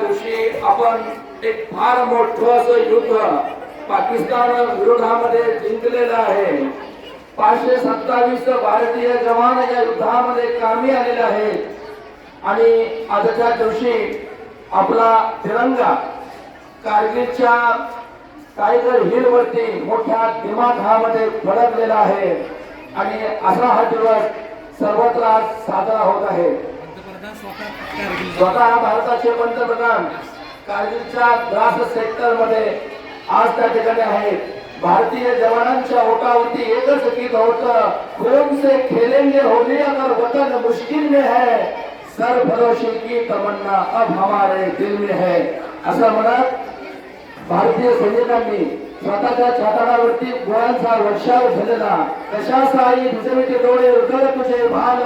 दिवशी आपण एक फार मोठं असं युद्ध पाकिस्तान विरोधामध्ये जिंकलेलं आहे. 527 भारतीय जवान या युद्धामध्ये कामी आलेले आहेत आणि आजच्या दिवशी आपला तिरंगा कारगिलच्या टायगर हिल वरती मोठ्या दिमाखामध्ये फडकलेला आहे आणि असा हा दिवस सर्वत्र आज साजरा होत आहे. स्वतः भारताचे पंतप्रधान कारगिलच्या द्रास सेक्टर मध्ये आज त्या ठिकाणी आहेत. भारतीय जवानांच्या ओटावरती एकच गीत होतं, खून से खेलेंगे होली अगर वतन मुश्किल में है, सर भरोसे की तमन्ना अब हमारे दिल में है. असं म्हणत भारतीय सैनिकांनी स्वतःच्या छाताडावरती गोळ्यांचा वर्षाव झालेला, कशाचाही भिजविते डोळे उघड तुझे भाल,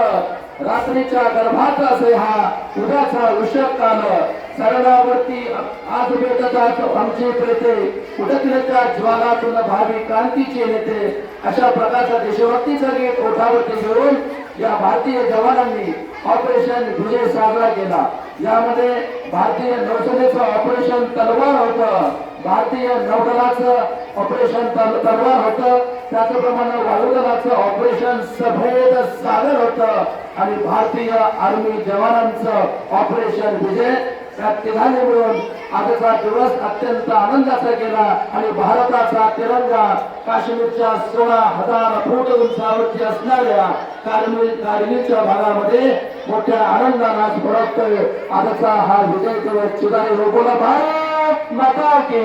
रात्रीच्या गर्भात असे हा उद्याचा वृषभ काल, सरणावरती आज भेटतात आमचे प्रेते, उठतील त्या ज्वालातून भावी क्रांतीचे नेते. अशा प्रकारचा देशभक्तीचा गीत ओठावरती घेऊन या भारतीय जवानांनी ऑपरेशन विजय साजरा केला. यामध्ये भारतीय नौसेनेचं ऑपरेशन तलवार होतं, भारतीय नौदलाचं ऑपरेशन तलवार होतं, त्याचप्रमाणे वायुदलाचं ऑपरेशन सफेद सागर होतं आणि भारतीय आर्मी जवानांचं ऑपरेशन विजय या तिघांनी मिळून आजचा दिवस अत्यंत आनंदाचा गेला आणि भारताचा तिरंगा काश्मीरच्या 16,000 फूट उंचावरती असणाऱ्या कारगिलच्या भागामध्ये मोठ्या आनंदाने फडकतोय. आजचा हा विजय दिवस चिराई रोगोला भारत माता की